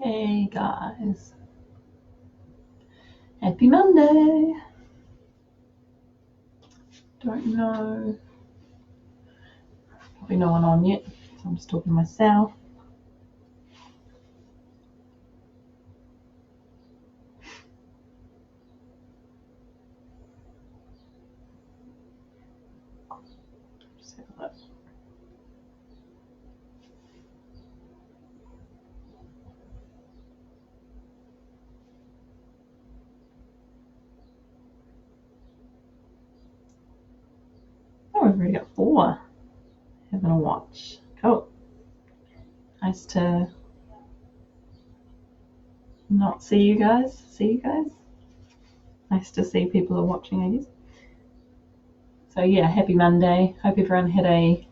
Hey guys, happy Monday. Don't know, probably no one on yet, so I'm just talking to myself. Just have a look. Oh, we've already got 4 having a watch. Cool. Nice to not see you guys. Nice to see people are watching, I guess. So yeah, happy Monday. Hope everyone had a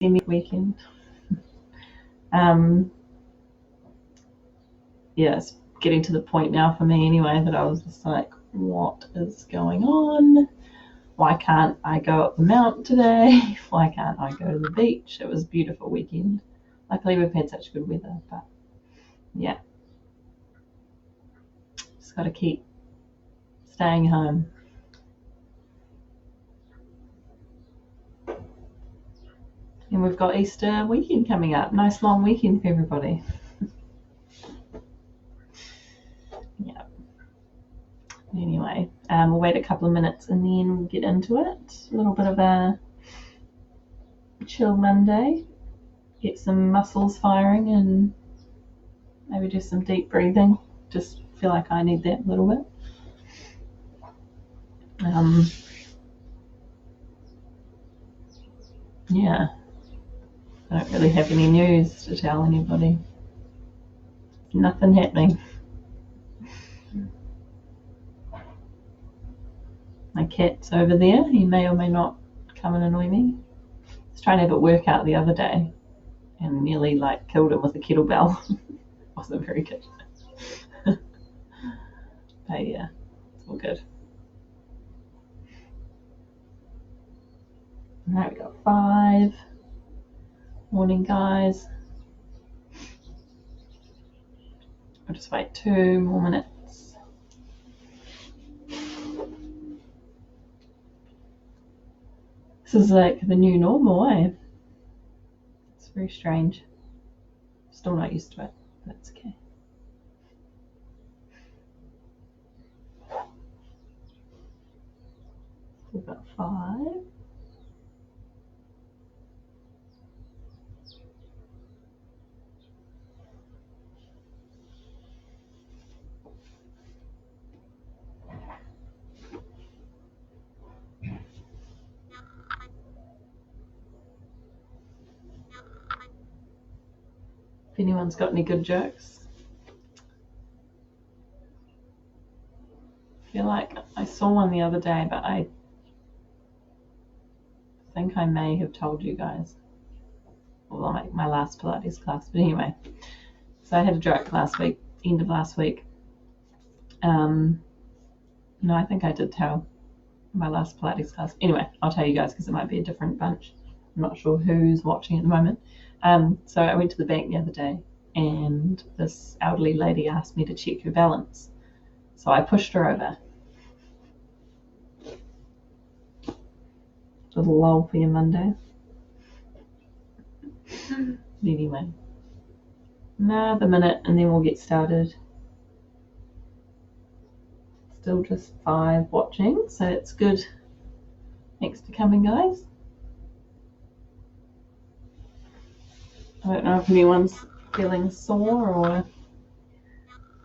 semi-weekend. Yeah, it's getting to the point now for me anyway that I was just like, what is going on? Why can't I go up the mount today? Why can't I go to the beach? It was a beautiful weekend. Luckily we've had such good weather, but yeah. Just gotta keep staying home. And we've got Easter weekend coming up. Nice long weekend for everybody. Yeah. Anyway, we'll wait a couple of minutes and then we'll get into it. A little bit of a chill Monday. Get some muscles firing and maybe do some deep breathing. Just feel like I need that a little bit. Yeah. I don't really have any news to tell anybody. Nothing happening. My cat's over there. He may or may not come and annoy me. I was trying to have it work out the other day and nearly killed him with a kettlebell. Wasn't very good. But yeah, it's all good. Alright, we got 5. Morning, guys. I'll just wait 2 more minutes. This is like the new normal, eh? It's very strange. Still not used to it, but it's okay. We've got 5. If anyone's got any good jokes. I feel like I saw one the other day, but I think I may have told you guys. Well, like my last Pilates class. But anyway, so I had a joke last week, end of last week. No, I think I did tell my last Pilates class. Anyway, I'll tell you guys because it might be a different bunch. I'm not sure who's watching at the moment. So I went to the bank the other day and this elderly lady asked me to check her balance. So I pushed her over. Little lull for your Monday. Anyway, another minute and then we'll get started. Still just 5 watching, so it's good. Thanks for coming, guys. I don't know if anyone's feeling sore or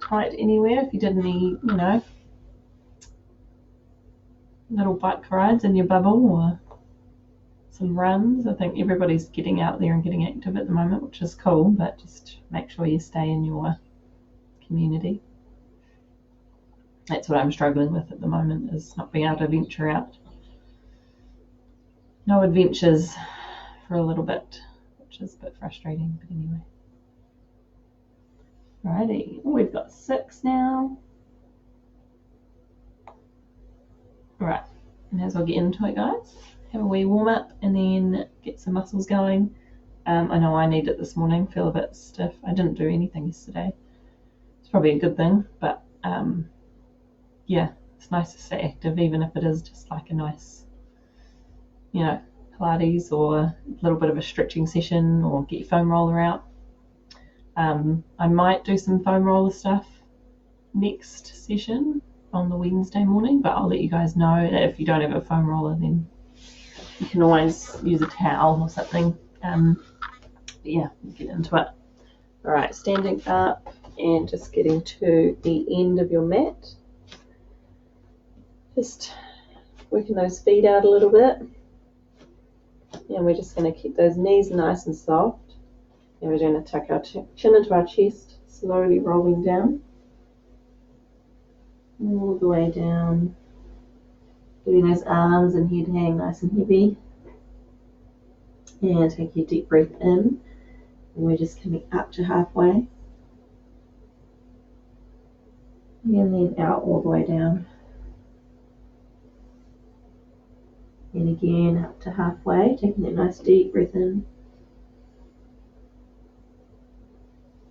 tight anywhere. If you did any, little bike rides in your bubble or some runs. I think everybody's getting out there and getting active at the moment, which is cool, but just make sure you stay in your community. That's what I'm struggling with at the moment, is not being able to venture out. No adventures for a little bit, which is a bit frustrating, but anyway. Righty, we've got 6 now. Right, and as I'll get into it, guys, have a wee warm up and then get some muscles going. I know I need it this morning, feel a bit stiff. I didn't do anything yesterday. It's probably a good thing, but yeah, it's nice to stay active, even if it is just like a nice, Pilates or a little bit of a stretching session, or get your foam roller out. I might do some foam roller stuff next session on the Wednesday morning, but I'll let you guys know. If you don't have a foam roller, then you can always use a towel or something. But yeah, we'll get into it. All right, standing up and just getting to the end of your mat. Just working those feet out a little bit. And we're just going to keep those knees nice and soft. And we're going to tuck our chin into our chest, slowly rolling down. All the way down. Getting those arms and head hang nice and heavy. And take your deep breath in. And we're just coming up to halfway. And then out all the way down. And again up to halfway, taking that nice deep breath in.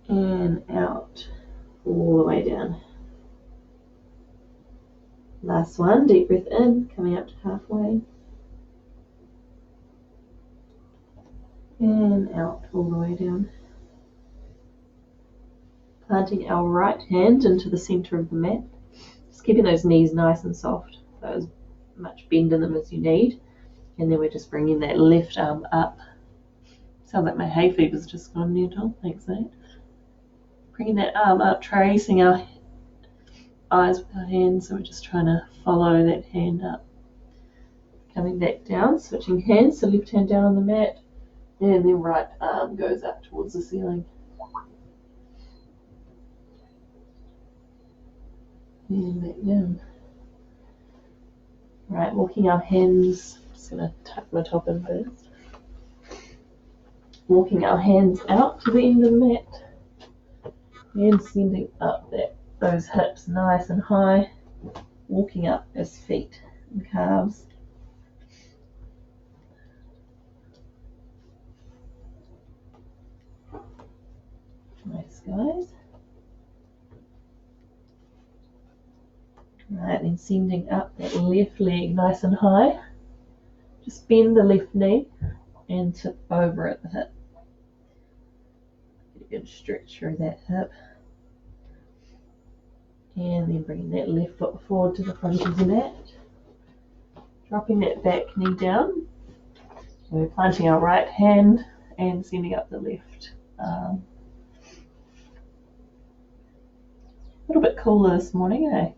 And out all the way down. Last one, deep breath in, coming up to halfway. And out all the way down. Planting our right hand into the center of the mat. Just keeping those knees nice and soft. So as much bend in them as you need. And then we're just bringing that left arm up. Sounds like my hay fever's just gone there, Tom. Thanks, mate. Bringing that arm up, tracing our eyes with our hands. So we're just trying to follow that hand up. Coming back down, switching hands. So left hand down on the mat. And then right arm goes up towards the ceiling. And back down. Right, walking our hands. Just going to tuck my top in first. Walking our hands out to the end of the mat. And sending up those hips nice and high. Walking up as feet and calves. Nice, guys. Right, then sending up that left leg nice and high. Just bend the left knee and tip over at the hip. Get a good stretch through that hip. And then bringing that left foot forward to the front of the mat. Dropping that back knee down. We're planting our right hand and sending up the left arm. A little bit cooler this morning, eh?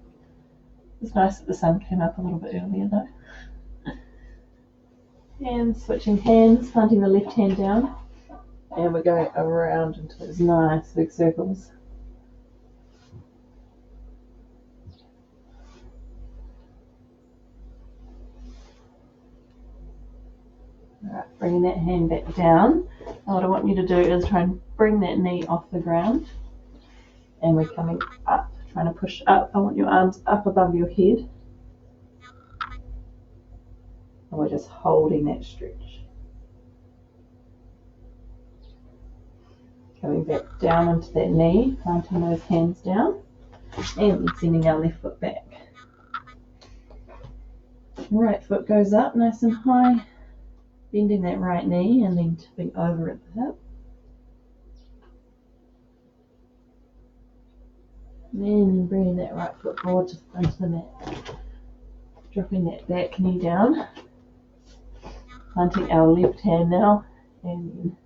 It's nice that the sun came up a little bit earlier though. And switching hands, planting the left hand down. And we're going around into those nice big circles. Alright, bringing that hand back down. And what I want you to do is try and bring that knee off the ground. And we're coming up, trying to push up. I want your arms up above your head. And we're just holding that stretch. Coming back down onto that knee, planting those hands down. And then sending our left foot back. Right foot goes up nice and high. Bending that right knee and then tipping over at the hip. Then bringing that right foot forward to the front of the mat. Dropping that back knee down. Planting our left hand now. And then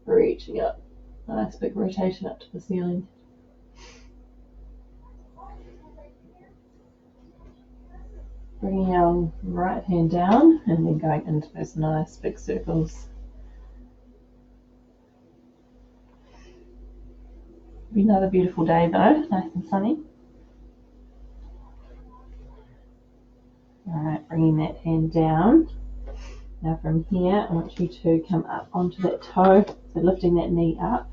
reaching up. Nice big rotation up to the ceiling. Bringing our right hand down and then going into those nice big circles. Be another beautiful day though, nice and sunny. Alright, bringing that hand down. Now from here, I want you to come up onto that toe, so lifting that knee up.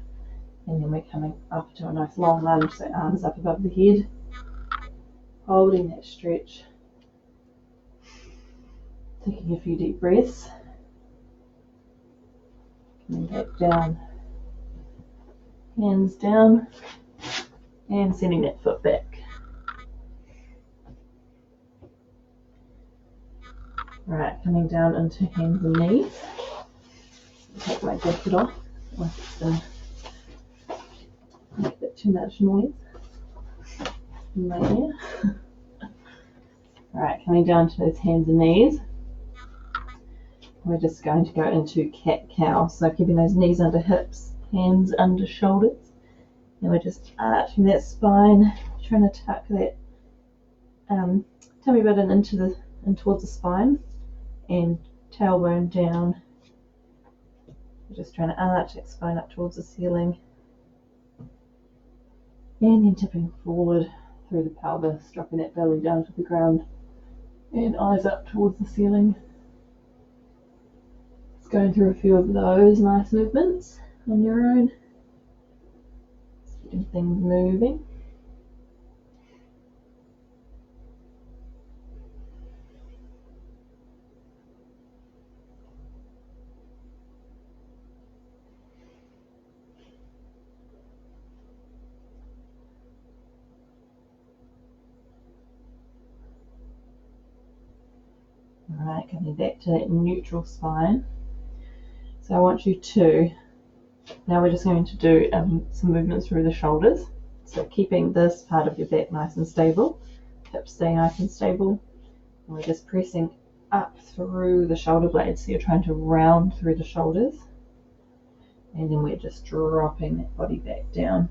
And then we're coming up to a nice long lunge, so arms up above the head. Holding that stretch. Taking a few deep breaths. And back down, hands down, and sending that foot back. Right, coming down into hands and knees. Take my jacket off. Like it's going to make a bit too much noise in my ear. Right, coming down to those hands and knees. We're just going to go into cat-cow. So keeping those knees under hips, hands under shoulders. And we're just arching that spine, trying to tuck that tummy button in towards the spine, and tailbone down. We're just trying to arch that spine up towards the ceiling, and then tipping forward through the pelvis, dropping that belly down to the ground, and eyes up towards the ceiling. Just going through a few of those nice movements on your own, just getting things moving. Alright, coming back to that neutral spine. So I want you to, now we're just going to do some movements through the shoulders. So keeping this part of your back nice and stable, hips stay nice and stable. And we're just pressing up through the shoulder blades. So you're trying to round through the shoulders. And then we're just dropping that body back down.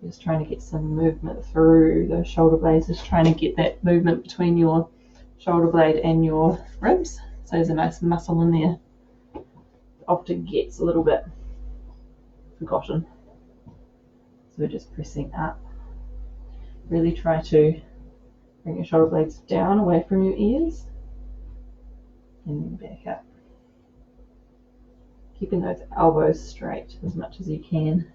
Just trying to get some movement through those shoulder blades. Just trying to get that movement between your shoulder blade and your ribs. So there's a nice muscle in there. It often gets a little bit forgotten. So we're just pressing up. Really try to bring your shoulder blades down away from your ears. And then back up. Keeping those elbows straight as much as you can.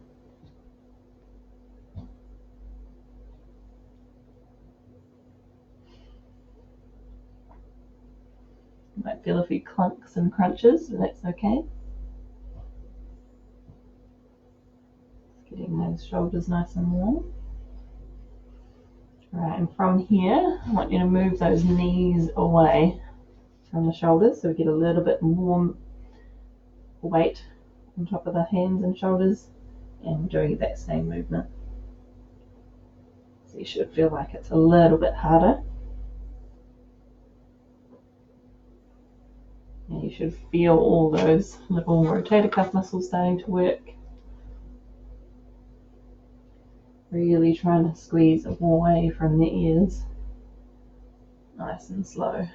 You might feel a few clunks and crunches, and that's okay. Getting those shoulders nice and warm. Right, and from here, I want you to move those knees away from the shoulders so we get a little bit more weight on top of the hands and shoulders, and doing that same movement. So you should feel like it's a little bit harder. And you should feel all those little rotator cuff muscles starting to work. Really trying to squeeze away from the ears. Nice and slow.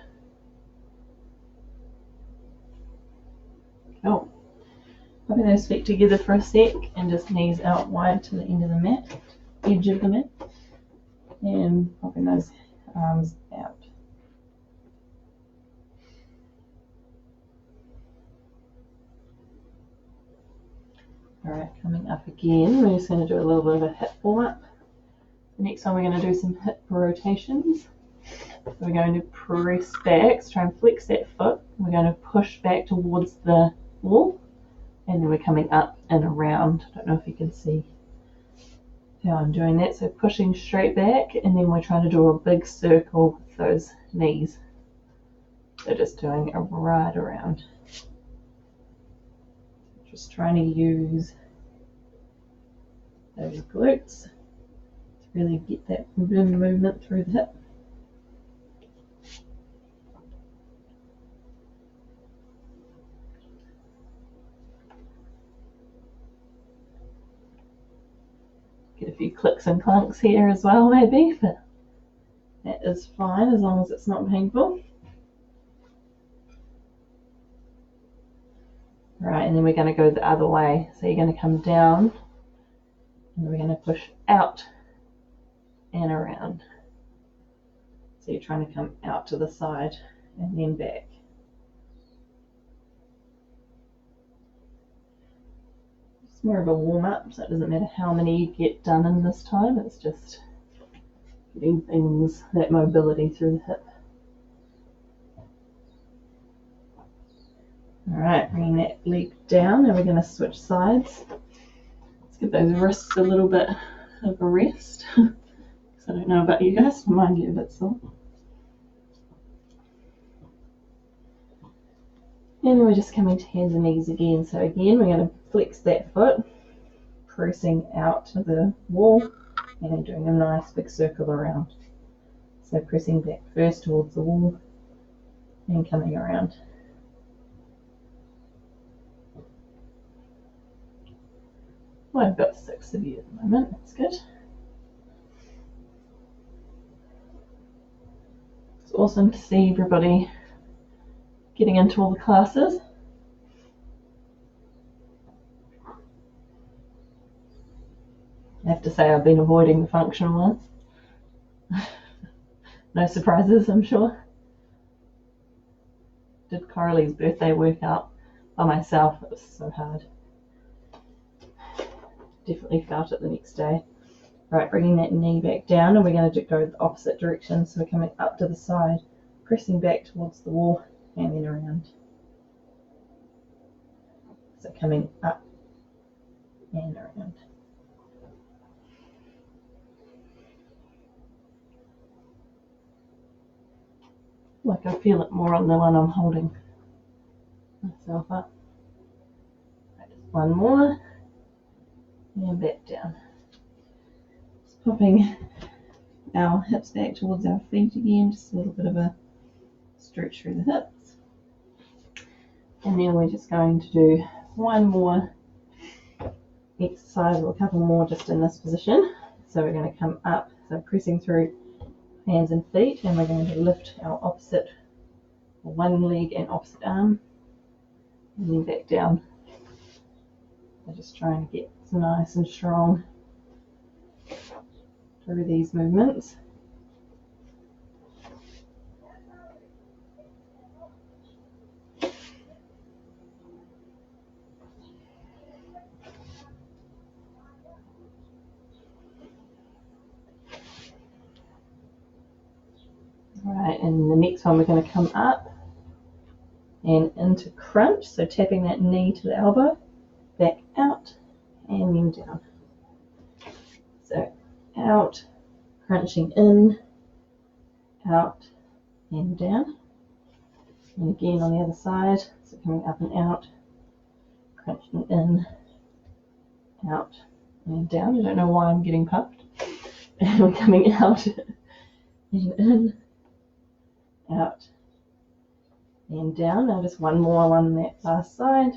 Cool. Popping those feet together for a sec and just knees out wide to the end of the mat, edge of the mat. And popping those arms out. Alright, coming up again, we're just going to do a little bit of a hip warm up. The next one we're going to do some hip rotations. So we're going to press back, so try and flex that foot. We're going to push back towards the wall, and then we're coming up and around. I don't know if you can see how I'm doing that. So pushing straight back, and then we're trying to do a big circle with those knees. So just doing a right around. Just trying to use those glutes to really get that movement through the hip. Get a few clicks and clunks here as well maybe, but that is fine as long as it's not painful. Right, and then we're going to go the other way. So you're going to come down and we're going to push out and around. So you're trying to come out to the side and then back. It's more of a warm up, so it doesn't matter how many you get done in this time. It's just getting things, that mobility through the hip. Alright, bringing that leg down, and we're going to switch sides. Let's give those wrists a little bit of a rest. I don't know about you guys, mine get a bit sore. And we're just coming to hands and knees again. So again, we're going to flex that foot, pressing out to the wall, and then doing a nice big circle around. So pressing back first towards the wall, and coming around. Well, I've got 6 of you at the moment, that's good. It's awesome to see everybody getting into all the classes. I have to say I've been avoiding the functional ones. No surprises, I'm sure. Did Coralie's birthday workout by myself. It was so hard. Definitely felt it the next day. Right, bringing that knee back down, and we're going to go the opposite direction. So we're coming up to the side, pressing back towards the wall, and then around. So coming up and around. Like I feel it more on the one I'm holding myself up. Right, just one more, and back down. Just popping our hips back towards our feet again, just a little bit of a stretch through the hips. And then we're just going to do one more exercise, or a couple more just in this position. So we're going to come up, so pressing through hands and feet, and we're going to lift our opposite, one leg and opposite arm, and then back down. So just trying to get nice and strong through these movements. Right, and the next one we're going to come up and into crunch, so tapping that knee to the elbow, back out, and then down. So out, crunching in, out, and down. And again on the other side, so coming up and out, crunching in, out, and down. I don't know why I'm getting puffed. And we're coming out, and in, out, and down. Now just one more on that last side.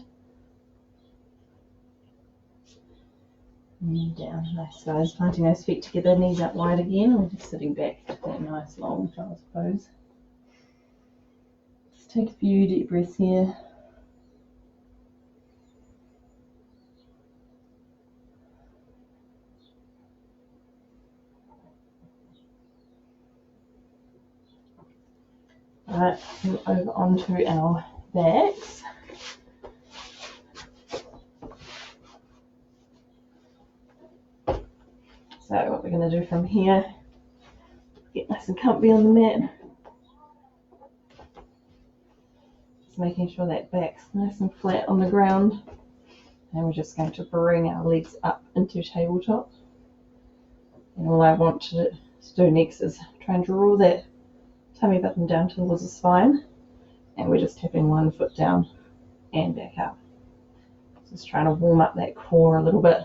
And down. Nice, guys. Planting those feet together, knees up wide again. We're just sitting back to that nice long child's pose. Just take a few deep breaths here. Right, over onto our backs. So what we're going to do from here, get nice and comfy on the mat. Just making sure that back's nice and flat on the ground. And we're just going to bring our legs up into tabletop. And all I want to do next is try and draw that tummy button down towards the spine. And we're just tapping one foot down and back up. Just trying to warm up that core a little bit.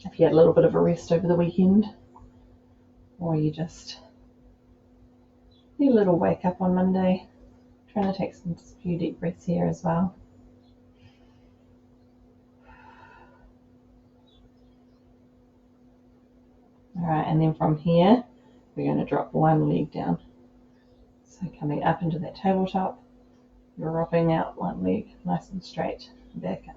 If you had a little bit of a rest over the weekend, or you just need a little wake up on Monday, trying to take some few deep breaths here as well. Alright, and then from here, we're going to drop one leg down. So coming up into that tabletop, dropping out one leg nice and straight, back up.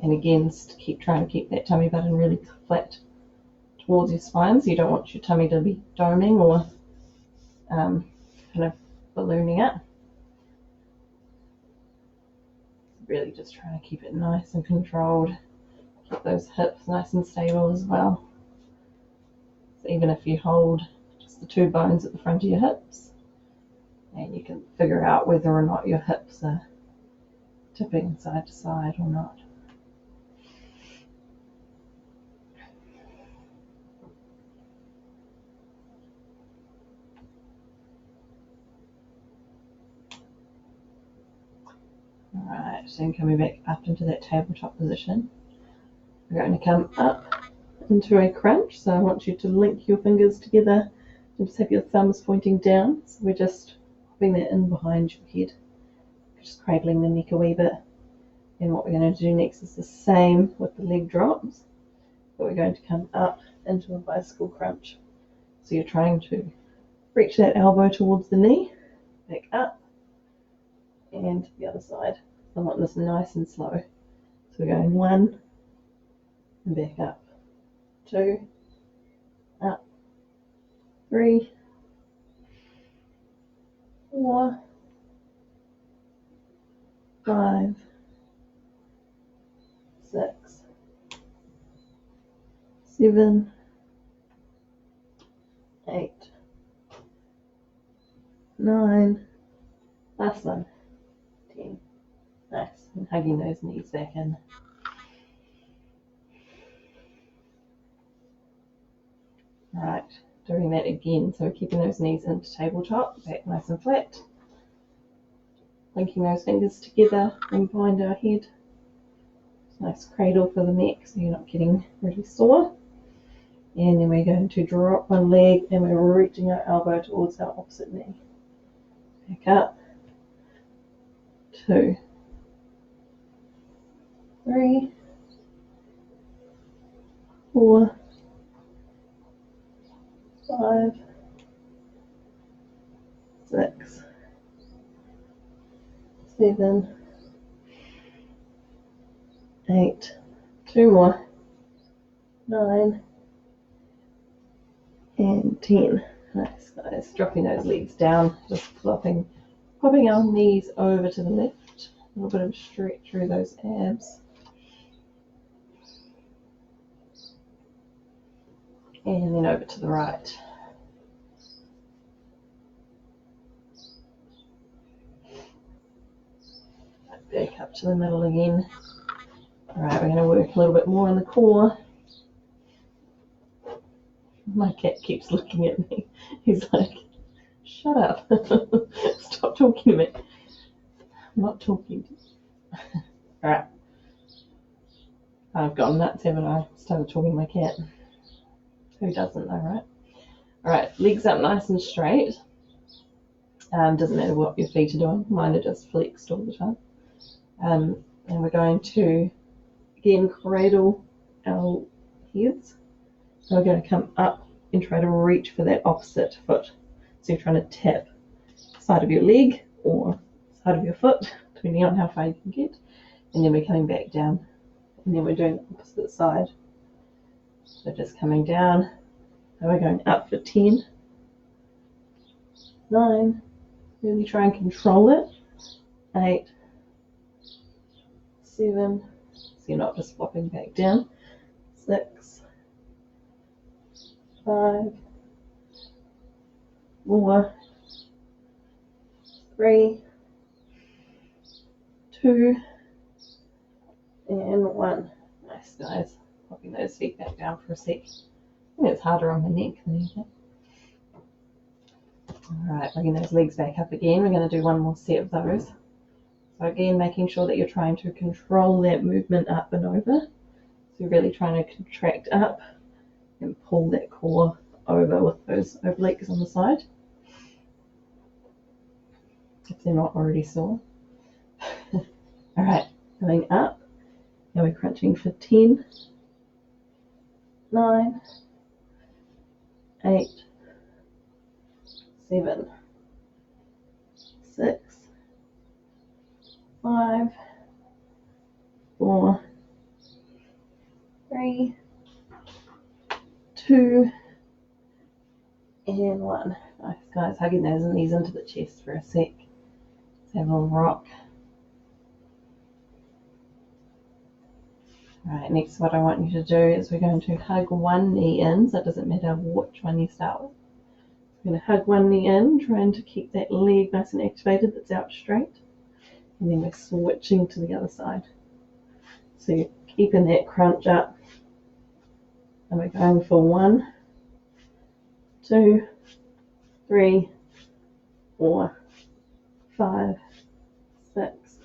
And again, just trying to keep that tummy button really flat towards your spine, so you don't want your tummy to be doming or kind of ballooning up. Really just trying to keep it nice and controlled. Keep those hips nice and stable as well. So even if you hold just the 2 bones at the front of your hips, And you can figure out whether or not your hips are tipping side to side or not. Alright, then coming back up into that tabletop position. We're going to come up into a crunch, so I want you to link your fingers together and just have your thumbs pointing down. So we're just popping that in behind your head, just cradling the neck a wee bit. And what we're going to do next is the same with the leg drops, but we're going to come up into a bicycle crunch. So you're trying to reach that elbow towards the knee, back up, and to the other side. I want this nice and slow. So we're going 1, and back up, 2, up, 3, 4, 5, 6, 7, 8, 9, last one, 10. Nice, and hugging those knees back in. Right, doing that again, so we're keeping those knees into tabletop, back nice and flat. Linking those fingers together and behind our head. Nice cradle for the neck so you're not getting really sore. And then we're going to drop one leg and we're reaching our elbow towards our opposite knee. Back up. 2, 3, 4, 5, 6, 7, 8, 2 more, 9, and 10. Nice, guys. Dropping those legs down, just popping our knees over to the left. A little bit of stretch through those abs. And then over to the right. Back up to the middle again. Alright, we're going to work a little bit more on the core. My cat keeps looking at me. He's like, shut up. Stop talking to me. I'm not talking to you. Alright. I've gone nuts, haven't I? Started talking to my cat. Who doesn't though, right? Alright, legs up nice and straight. Doesn't matter what your feet are doing. Mine are just flexed all the time. And we're going to, again, cradle our heads. So we're going to come up and try to reach for that opposite foot. So you're trying to tap side of your leg or side of your foot, depending on how far you can get. And then we're coming back down. And then we're doing the opposite side. So just coming down. And we're going up for 10, 9, really try and control it, 8, 7, so you're not just flopping back down, 6, 5, 4, 3, 2, and 1. Nice, guys. Popping those feet back down for a sec. I think it's harder on the neck than anything. Alright, bringing those legs back up again. We're going to do one more set of those. So again, making sure that you're trying to control that movement up and over. So you're really trying to contract up and pull that core over with those obliques on the side, if they're not already sore. Alright, going up. Now we're crunching for 10, 9, 8, 7, 6, 5, 4, 3, 2, and 1. Nice, guys. Hugging those knees into the chest for a sec. Let's have a little rock. Alright, next what I want you to do is we're going to hug one knee in, so it doesn't matter which one you start with. I'm going to hug one knee in, trying to keep that leg nice and activated that's out straight. And then we're switching to the other side. So you're keeping that crunch up. And we're going for 1, 2, 3, 4, 5, 6,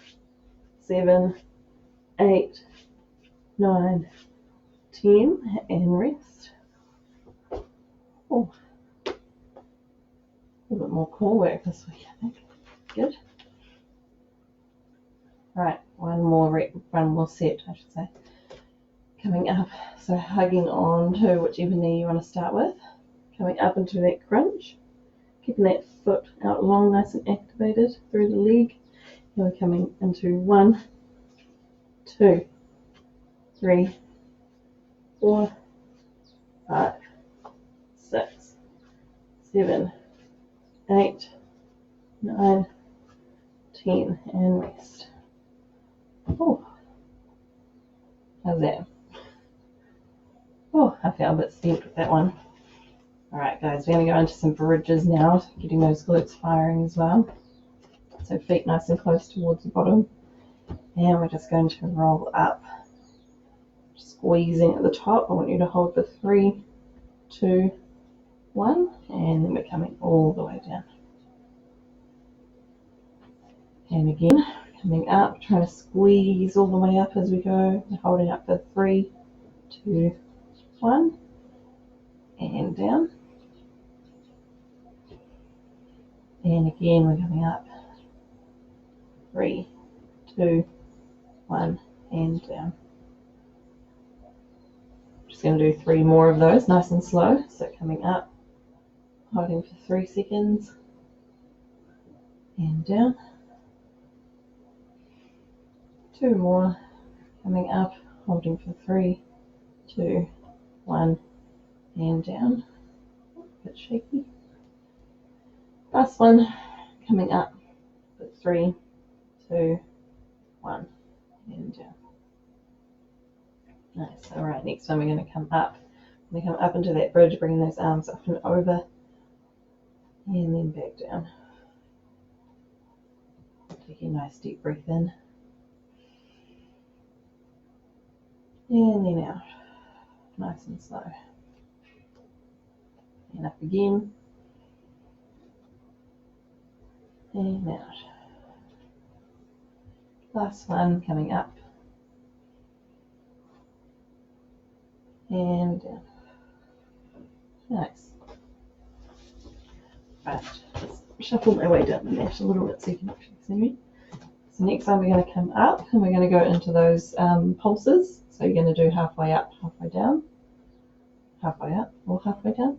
7, 8, 9, 10, and rest. Oh, a little bit more core work this week, I think. Good. Right, one more set, I should say. Coming up, so hugging on to whichever knee you want to start with. Coming up into that crunch, keeping that foot out long, nice and activated through the leg. And we're coming into 1, 2, 3, 4, 5, 6, 7, 8, 9, 10, and rest. Oh, how's that? Oh, I feel a bit spent with that one. Alright guys, we're going to go into some bridges now, getting those glutes firing as well. So feet nice and close towards the bottom. And we're just going to roll up, squeezing at the top. I want you to hold for 3, 2, 1, and then we're coming all the way down. And again, coming up, trying to squeeze all the way up as we go, holding up for 3, 2, 1, and down. And again, we're coming up, 3, 2, 1, and down. Just going to do 3 more of those, nice and slow. So coming up, holding for 3 seconds, and down. 2 more, coming up, holding for 3, 2, 1, and down. A bit shaky. Last one, coming up, for 3, 2, 1, and down. Nice. Alright, next time we're going to come up. We're going to come up into that bridge, bringing those arms up and over, and then back down. Take a nice deep breath in. And then out. Nice and slow. And up again. And out. Last one, coming up. And down. Nice. Right, just shuffle my way down the mat a little bit so you can actually see me. So next time we're going to come up and we're going to go into those pulses. So you're going to do halfway up, halfway down, halfway up, or halfway down.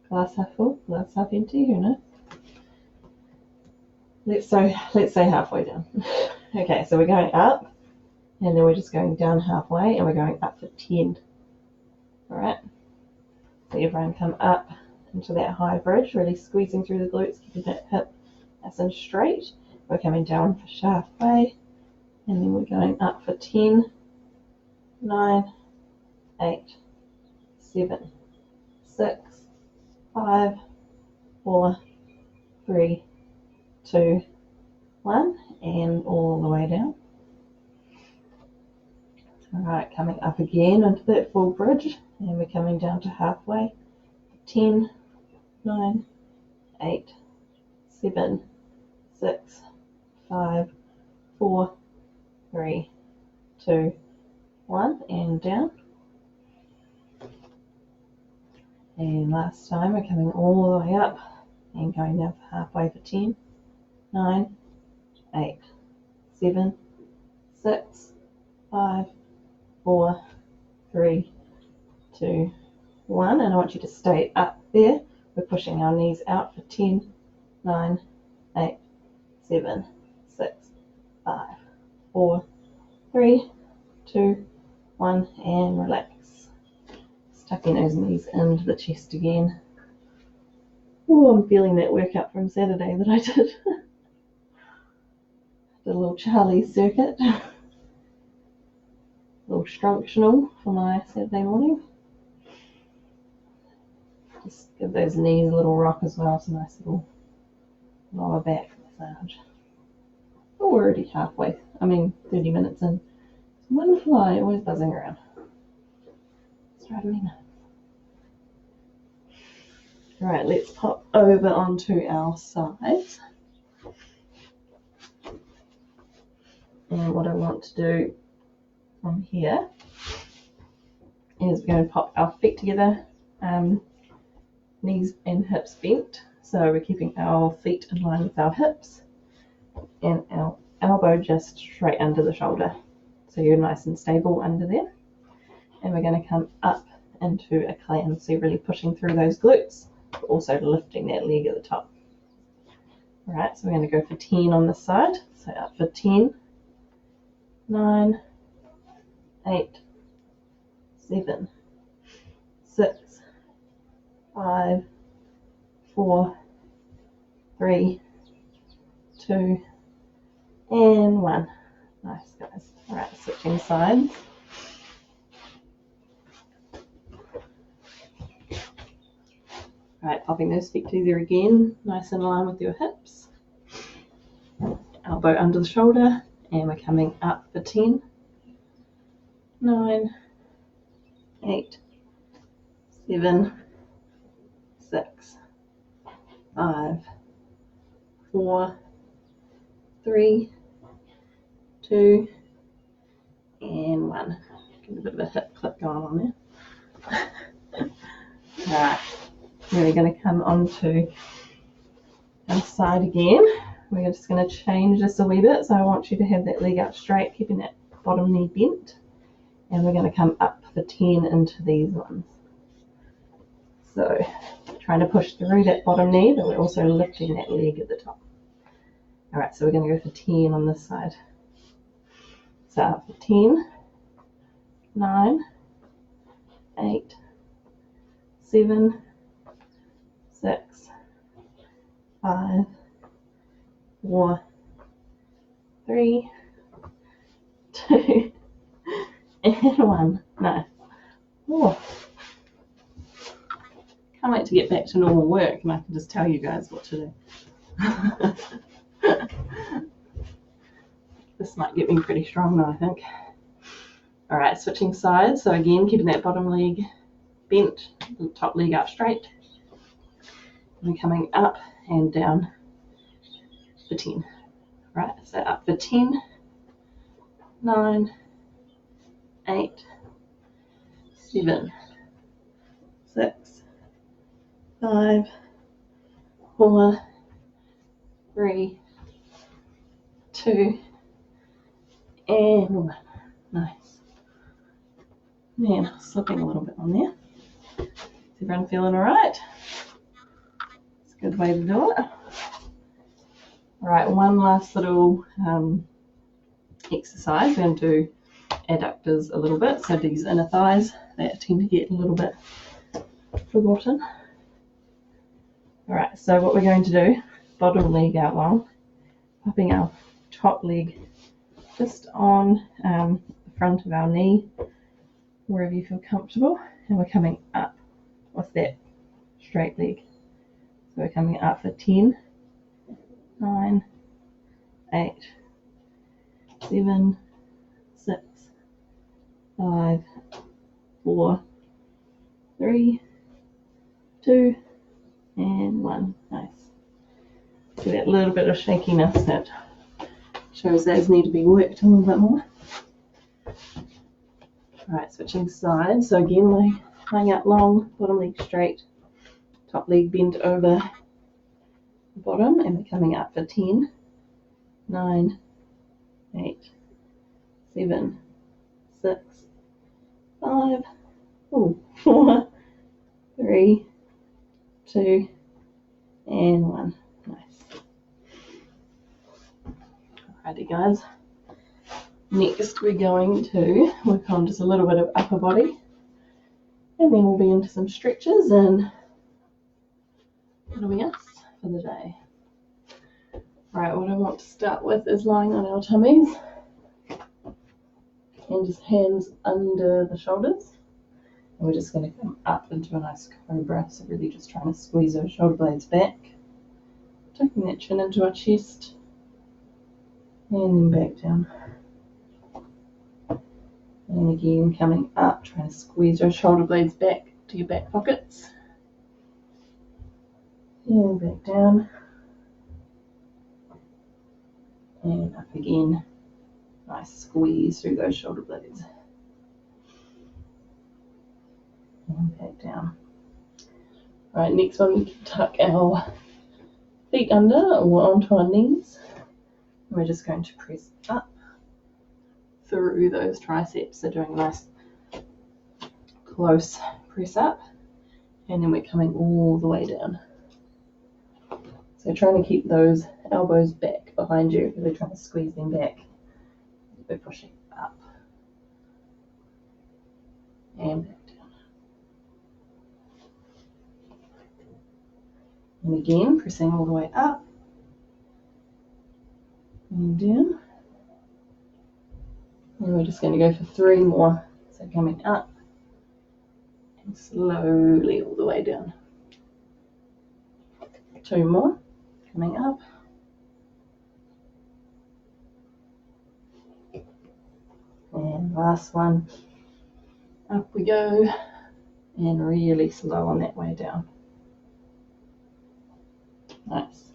Glass half full, glass half empty, who knows? Let's say halfway down. Okay, so we're going up and then we're just going down halfway and we're going up for 10. Alright, so everyone come up into that high bridge, really squeezing through the glutes, keeping that hip nice and straight. We're coming down for halfway, and then we're going up for 10, 9, 8, 7, 6, 5, 4, 3, 2, 1, and all the way down. Alright, coming up again into that full bridge, and we're coming down to halfway. 10, 9, 8, 7, 6, 5, 4, 3, 2, 1, and down. And last time we're coming all the way up and going down for halfway for 10, 9, 8, 7, 6, 5, 4, 3, 2, 1. And I want you to stay up there. We're pushing our knees out for 10, 9, 8, 7, 6, 5, 4, 3, 2, 1, and relax. Tucking those knees into the chest again. Oh, I'm feeling that workout from Saturday that I did. The little Charlie circuit. A little structional for my Saturday morning. Just give those knees a little rock as well. It's a nice little lower back massage. Oh, we're already halfway. 30 minutes in. One fly always buzzing around. It's driving me nuts. Alright, let's pop over onto our sides. And what I want to do from here is we're going to pop our feet together, knees and hips bent. So we're keeping our feet in line with our hips and our elbow just straight under the shoulder. So you're nice and stable under there. And we're going to come up into a clam. So you're really pushing through those glutes, but also lifting that leg at the top. Alright, so we're going to go for 10 on this side. So up for 10, 9, 8, 7, 6, 5, 4, 3, 2, and 1. Nice, guys. Alright, switching sides. Alright, popping those feet together again, nice and in line with your hips. Elbow under the shoulder, and we're coming up for 10, 9, 8, 7, 6, 5, 4, 3, 2, and 1. Get a bit of a hip clip going on there. Alright, now we're going to come onto our side again. We're just going to change this a wee bit, so I want you to have that leg out straight, keeping that bottom knee bent. And we're going to come up for 10 into these ones. So trying to push through that bottom knee, but we're also lifting that leg at the top. Alright, so we're going to go for 10 on this side. So up for 10, 9, 8, 7, 6, 5, 4, 3, 2, and 1. Nice. Oh. Can't wait to get back to normal work and I can just tell you guys what to do. This might get me pretty strong now, I think. Alright, switching sides. So again, keeping that bottom leg bent, the top leg up straight. And we're coming up and down for 10. Right, so up for 10, 9, 8, 7, 6, 5, 4, 3, 2, and 1. Nice. Man, slipping a little bit on there. Is everyone feeling alright? It's a good way to do it. Alright, one last little exercise. We're going to do adductors a little bit. So these inner thighs, they tend to get a little bit forgotten. Alright, so what we're going to do, bottom leg out long, popping our top leg just on the front of our knee, wherever you feel comfortable, and we're coming up with that straight leg. So we're coming up for 10, 9, 8, 7, 6, 5, 4, 3, 2, and 1. Nice. See that little bit of shakiness that shows those need to be worked a little bit more. Alright, switching sides. So again, lying out long, bottom leg straight, top leg bent over the bottom, and we're coming up for 10, 9, 8, 7, 6, 5, 4, 3, 2, and 1. Nice. Alrighty guys. Next we're going to work on just a little bit of upper body, and then we'll be into some stretches and that'll be us for the day. Alright, what I want to start with is lying on our tummies and just hands under the shoulders. And We're just going to come up into a nice cobra, so really just trying to squeeze those shoulder blades back, tucking that chin into our chest, and then back down. And again, coming up, trying to squeeze your shoulder blades back to your back pockets. And back down. And up again. Nice squeeze through those shoulder blades. And back down. Alright, next one we can tuck our feet under or onto our knees. And we're just going to press up through those triceps. So doing a nice close press up. And then we're coming all the way down. So trying to keep those elbows back behind you, really trying to squeeze them back. We're pushing up and back down. And again, pressing all the way up and down. And we're just going to go for 3 more. So coming up and slowly all the way down. 2 more, coming up. And last one. Up we go. And really slow on that way down. Nice.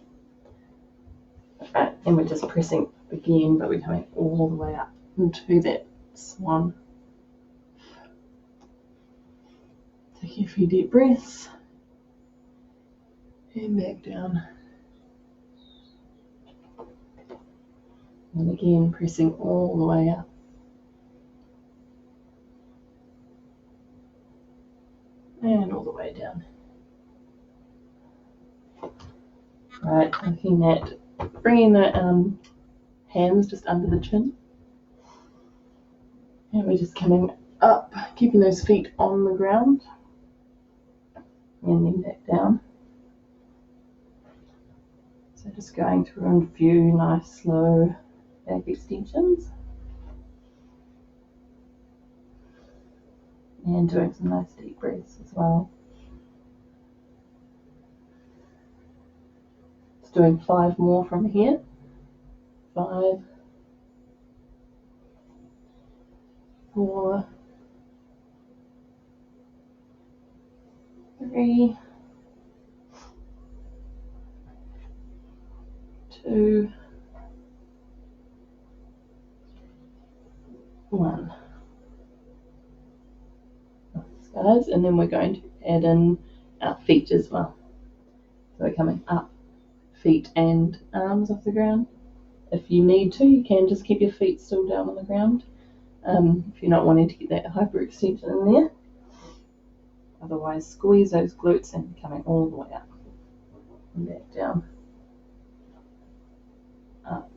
Alright, and we're just pressing again, but we're coming all the way up into that swan. Taking a few deep breaths. And back down. And again, pressing all the way up. And all the way down. Right, looking at bringing the hands just under the chin. And we're just coming up, keeping those feet on the ground. And then back down. So just going through a few nice slow back extensions. And doing some nice deep breaths as well. Just doing 5 more from here. 5, 4, 3, 2, 1. Nice, guys. And then we're going to add in our feet as well. So we're coming up, feet and arms off the ground. If you need to, you can just keep your feet still down on the ground. If you're not wanting to get that hyperextension in there. Otherwise, squeeze those glutes and coming all the way up and back down. Up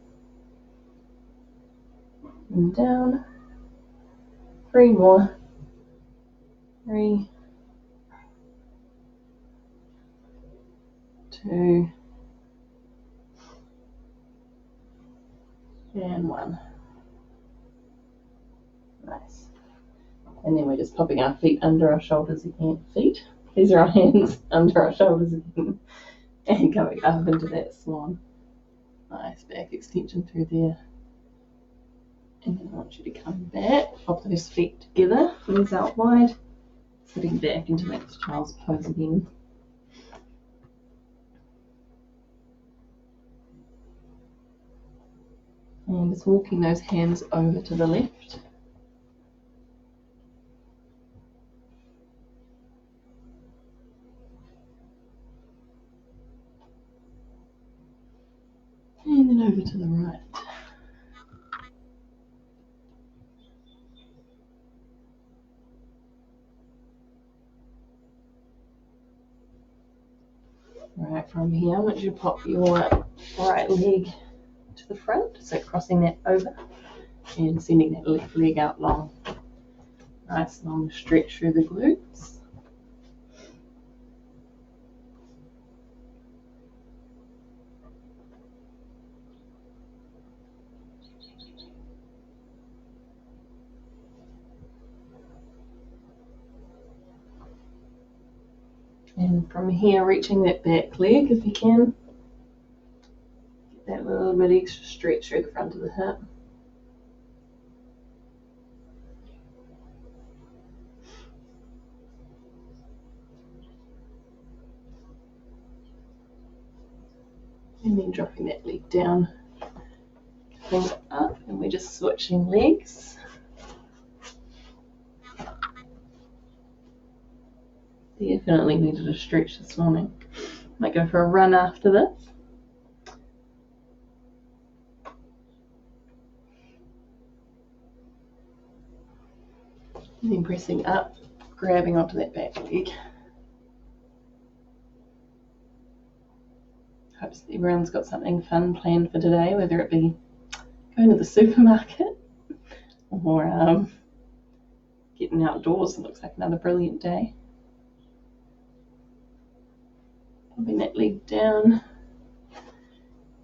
and down. 3 more. 3, 2, and 1. Nice. And then we're just popping our feet under our shoulders again. These are our hands under our shoulders again. And coming up into that swan. Nice back extension through there. And then I want you to come back, pop those feet together, knees out wide, sitting back into that child's pose again. And just walking those hands over to the left. And then over to the right. Right, from here, I want you to pop your right leg to the front, so crossing that over and sending that left leg out long. Nice long stretch through the glutes. And from here, reaching that back leg if you can. Get that little bit extra stretch through the front of the hip. And then dropping that leg down, coming up, and we're just switching legs. Definitely needed a stretch this morning. Might go for a run after this. And then pressing up, grabbing onto that back leg. Hope everyone's got something fun planned for today, whether it be going to the supermarket or getting outdoors. It looks like another brilliant day. Popping that leg down.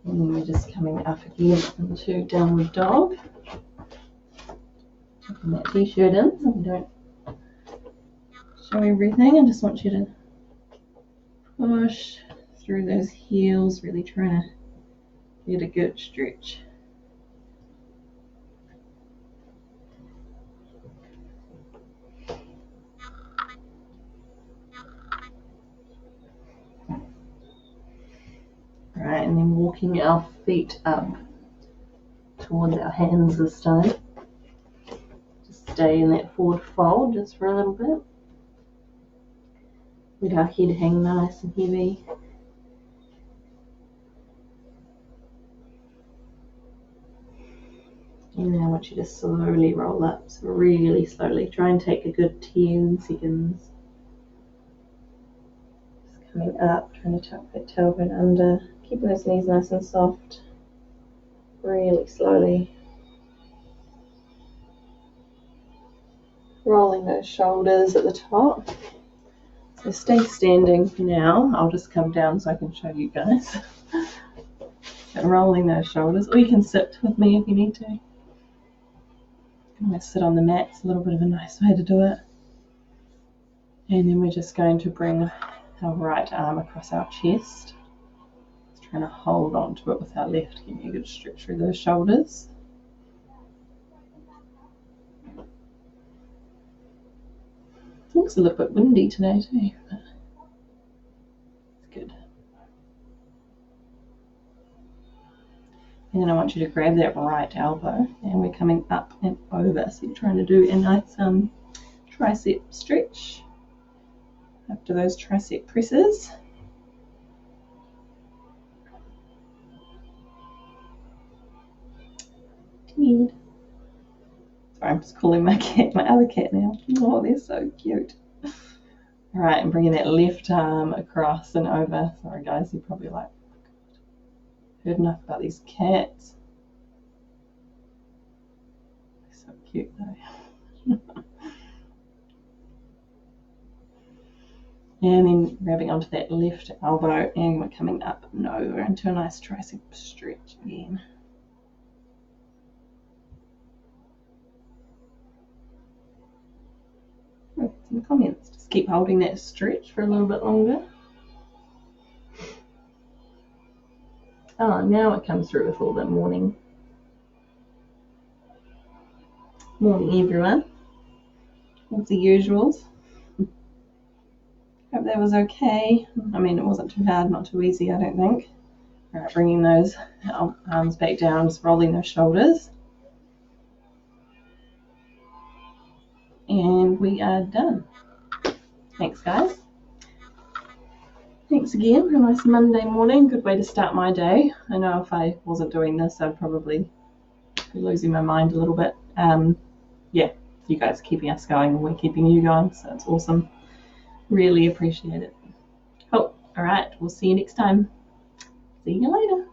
And then we're just coming up again into downward dog. Tucking that t-shirt in so we don't show everything. I just want you to push through those heels, really trying to get a good stretch. Alright, and then walking our feet up towards our hands this time. Just stay in that forward fold just for a little bit. Let our head hang nice and heavy. And now I want you to slowly roll up, so really slowly. Try and take a good 10 seconds. Just coming up, trying to tuck that tailbone under. Keeping those knees nice and soft. Really slowly. Rolling those shoulders at the top. So stay standing for now. I'll just come down so I can show you guys. So rolling those shoulders, or you can sit with me if you need to. I'm going to sit on the mat. It's a little bit of a nice way to do it. And then we're just going to bring our right arm across our chest. Just trying to hold on to it with our left, giving a good stretch through those shoulders. It looks a little bit windy today too, but it's good. And then I want you to grab that right elbow, and we're coming up and over. So you're trying to do a nice tricep stretch after those tricep presses. Sorry, I'm just calling my cat my other cat now. Oh, they're so cute. All right, and bringing that left arm across and over. Sorry guys, you're probably like, heard enough about these cats. They're so cute though. And then grabbing onto that left elbow, and we're coming up and over into a nice tricep stretch again. Some comments. Just keep holding that stretch for a little bit longer. Oh, now it comes through with all the morning. Morning, everyone. What's the usuals? Hope that was okay. I mean, it wasn't too hard, not too easy, I don't think. All right, bringing those arms back down, just rolling those shoulders. And we are done. Thanks, guys. Thanks again. A nice Monday morning. Good way to start my day. I know if I wasn't doing this, I'd probably be losing my mind a little bit. Yeah, you guys are keeping us going, and we're keeping you going, so it's awesome. Really appreciate it. Oh, all right. We'll see you next time. See you later.